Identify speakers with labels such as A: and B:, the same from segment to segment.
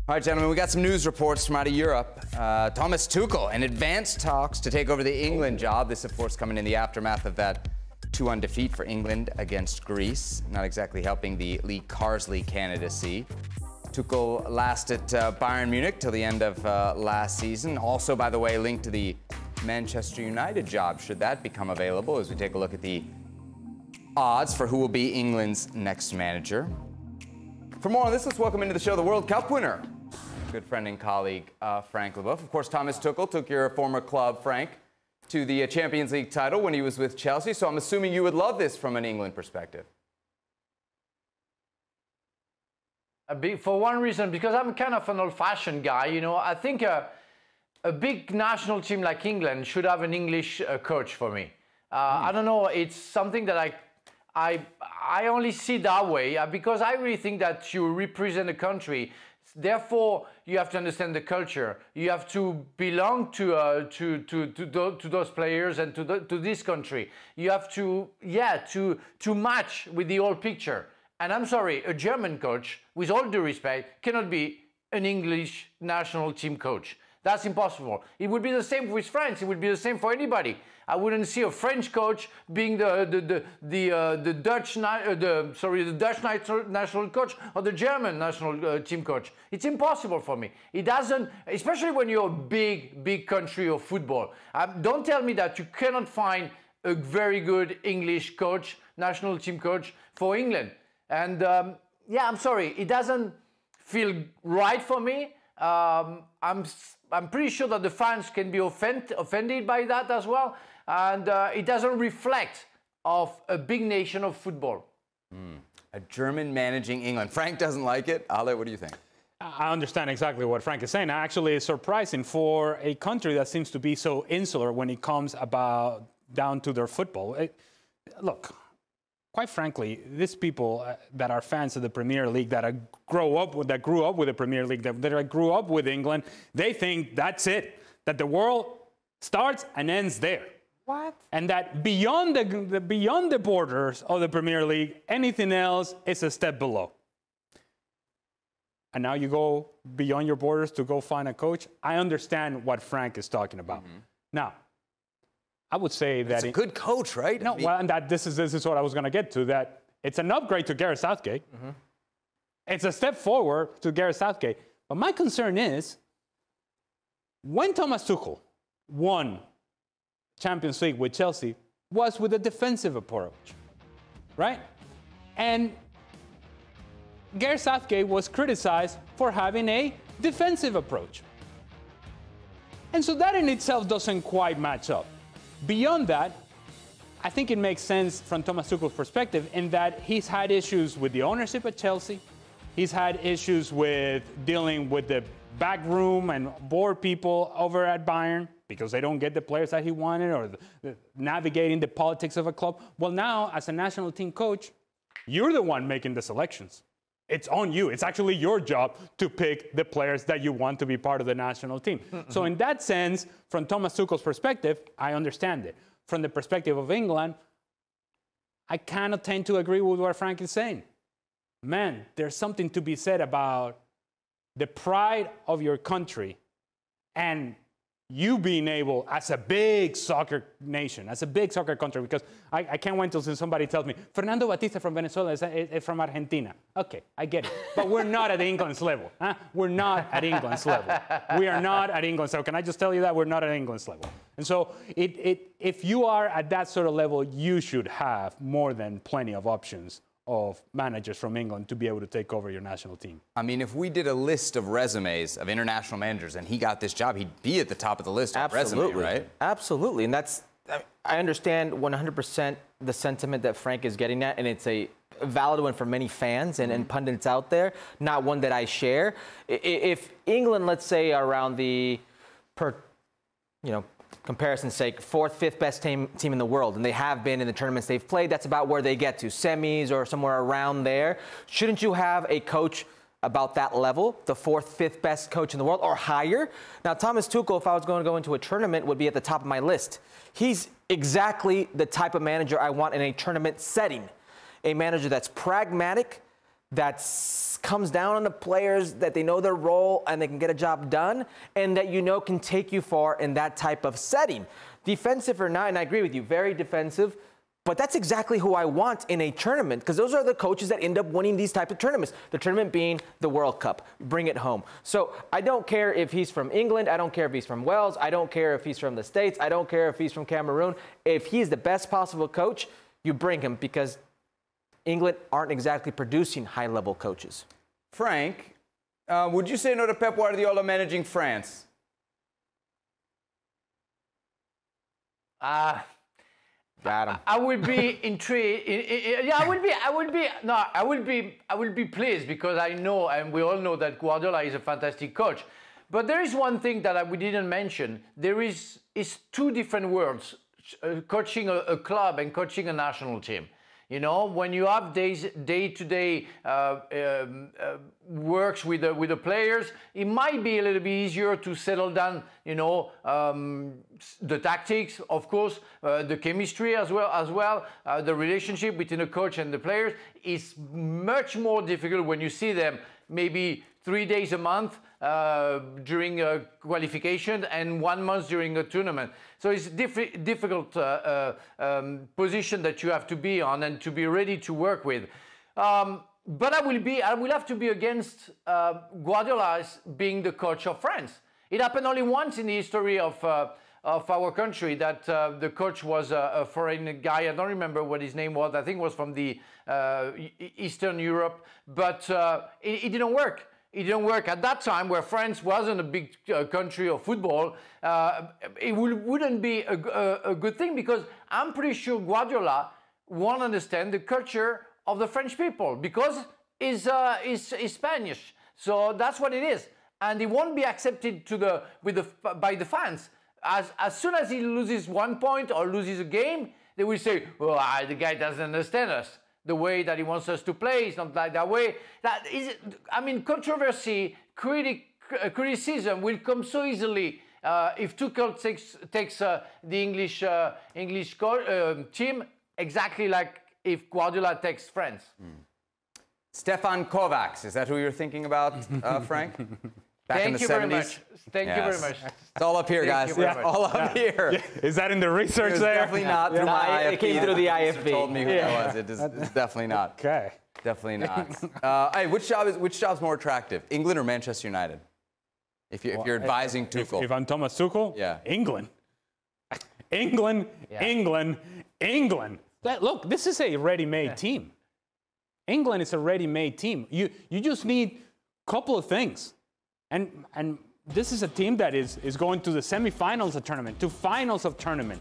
A: All right, gentlemen, we got some news reports from out of Europe. Thomas Tuchel in advanced talks to take over the England job. This, of course, coming in the aftermath of that 2-1 defeat for England against Greece. Not exactly helping the Lee Carsley candidacy. Tuchel last at Bayern Munich till the end of last season. Also, by the way, linked to the Manchester United job, should that become available, as we take a look at the odds for who will be England's next manager. For more on this, let's welcome into the show the World Cup winner, good friend and colleague, Frank Leboeuf. Of course, Thomas Tuchel took your former club, Frank, to the Champions League title when he was with Chelsea, so I'm assuming you would love this from an England perspective.
B: For one reason, because I'm kind of an old-fashioned guy, you know. I think a big national team like England should have an English coach for me. I don't know, it's something that I only see that way because I really think that you represent a country. Therefore, you have to understand the culture. You have to belong to those players and to this country. You have to match with the whole picture. And I'm sorry, a German coach, with all due respect, cannot be an English national team coach. That's impossible. It would be the same with France. It would be the same for anybody. I wouldn't see a French coach being the Dutch national coach or the German national team coach. It's impossible for me. It doesn't, especially when you're a big country of football. Don't tell me that you cannot find a very good English coach, national team coach for England. And yeah, I'm sorry, it doesn't feel right for me. I'm pretty sure that the fans can be offended by that as well, and it doesn't reflect of a big nation of football.
A: A German managing England. Frank doesn't like it. Ale, what do you think?
C: I understand exactly what Frank is saying. Actually, it's surprising for a country that seems to be so insular when it comes down to their football. Look, quite frankly, these people that are fans of the Premier League, that grew up with the Premier League, that grew up with England, they think that's it, that the world starts and ends there.
D: What?
C: And that beyond the borders of the Premier League, anything else is a step below. And now you go beyond your borders to go find a coach. I understand what Frank is talking about. Now, I would say that...
A: It's a good coach, right?
C: No, well, and that this is what I was going to get to, that it's an upgrade to Gareth Southgate. It's a step forward to Gareth Southgate. But my concern is, when Thomas Tuchel won Champions League with Chelsea, was with a defensive approach, right? And Gareth Southgate was criticized for having a defensive approach. And so that in itself doesn't quite match up. Beyond that, I think it makes sense from Thomas Tuchel's perspective in that he's had issues with the ownership at Chelsea. He's had issues with dealing with the back room and board people over at Bayern because they don't get the players that he wanted, or navigating the politics of a club. Well, now, as a national team coach, you're the one making the selections. It's on you. It's actually your job to pick the players that you want to be part of the national team. So in that sense, from Thomas Tuchel's perspective, I understand it. From the perspective of England, I kind of tend to agree with what Frank is saying. Man, there's something to be said about the pride of your country and you being able, as a big soccer nation, as a big soccer country, because I can't wait until somebody tells me, Fernando Batista from Venezuela is from Argentina. Okay, I get it. But we're not at England's level. Huh? We're not at England's level. We are not at England's level. Can I just tell you that? We're not at England's level. And so if you are at that sort of level, you should have more than plenty of options of managers from England to be able to take over your national team.
A: I mean, if we did a list of resumes of international managers and he got this job, he'd be at the top of the list of resume, right?
D: Absolutely. And that's, I understand 100% the sentiment that Frank is getting at, and it's a valid one for many fans and pundits out there, not one that I share. If England, let's say, around the, comparison's sake, 4th, 5th best team in the world, and they have been in the tournaments they've played, that's about where they get to, semis or somewhere around there. Shouldn't you have a coach about that level, the 4th, 5th best coach in the world, or higher? Now, Thomas Tuchel, if I was going to go into a tournament, would be at the top of my list. He's exactly the type of manager I want in a tournament setting. A manager that's pragmatic, that comes down on the players, that they know their role and they can get a job done, and that you know can take you far in that type of setting. Defensive or not, and I agree with you, very defensive, but that's exactly who I want in a tournament, because those are the coaches that end up winning these type of tournaments. The tournament being the World Cup. Bring it home. So I don't care if he's from England. I don't care if he's from Wales. I don't care if he's from the States. I don't care if he's from Cameroon. If he's the best possible coach, you bring him, because England aren't exactly producing high-level coaches.
A: Frank, would you say no to Pep Guardiola managing France?
D: Got him.
B: I would be intrigued. Yeah, I would be pleased, because I know, and we all know, that Guardiola is a fantastic coach. But there is one thing that we didn't mention. It's two different worlds, coaching a club and coaching a national team. You know, when you have day-to-day works with the players, it might be a little bit easier to settle down, you know, the tactics, of course, the chemistry as well, the relationship between the coach and the players is much more difficult when you see them maybe 3 days a month during a qualification and 1 month during a tournament. So it's a difficult position that you have to be on and to be ready to work with. But I will have to be against Guardiola being the coach of France. It happened only once in the history of our country that the coach was a foreign guy. I don't remember what his name was. I think it was from the Eastern Europe, but it didn't work. It didn't work at that time, where France wasn't a big country of football. It wouldn't be a good thing, because I'm pretty sure Guardiola won't understand the culture of the French people, because he's Spanish. So that's what it is, and he won't be accepted by the fans. As soon as he loses 1 point or loses a game, they will say, "Well, the guy doesn't understand us. The way that he wants us to play is not like that way." That is, I mean, controversy, criticism will come so easily if Tuchel takes the English team, exactly like if Guardiola takes France.
A: Stefan Kovacs, is that who you're thinking about, Frank? Back in the 70s?
B: Very much. Thank you very much.
A: It's all up here, guys. All up here.
C: Yeah. Is that in the research
A: It was
C: there?
A: definitely not through my IFB.
D: It came through the IFB.
A: Told me who it was. It's definitely not.
C: Okay.
A: Definitely not. Hey, which job's more attractive, England or Manchester United? If you're advising Tuchel.
C: If I'm Thomas Tuchel,
A: yeah.
C: England. England. Look, this is a ready-made team. England is a ready-made team. You just need a couple of things. And this is a team that is going to the semifinals of tournament, to finals of tournament.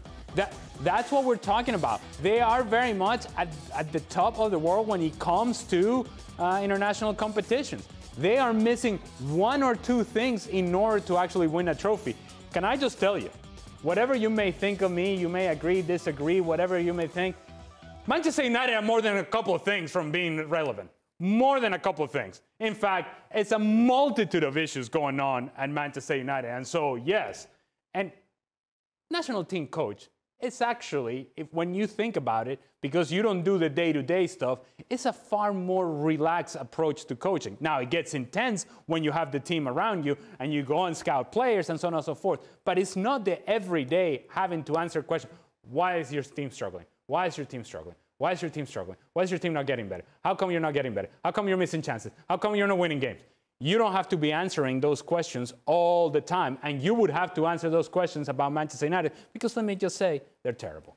C: That's what we're talking about. They are very much at the top of the world when it comes to international competitions. They are missing 1 or 2 things in order to actually win a trophy. Can I just tell you, whatever you may think of me, you may agree, disagree, whatever you may think, Manchester United have more than a couple of things from being relevant. More than a couple of things. In fact, it's a multitude of issues going on at Manchester United. And so, yes, and national team coach, it's actually, when you think about it, because you don't do the day-to-day stuff, it's a far more relaxed approach to coaching. Now, it gets intense when you have the team around you and you go and scout players and so on and so forth. But it's not the everyday having to answer questions. Why is your team struggling? Why is your team struggling? Why is your team struggling? Why is your team not getting better? How come you're not getting better? How come you're missing chances? How come you're not winning games? You don't have to be answering those questions all the time, and you would have to answer those questions about Manchester United, because let me just say, they're terrible.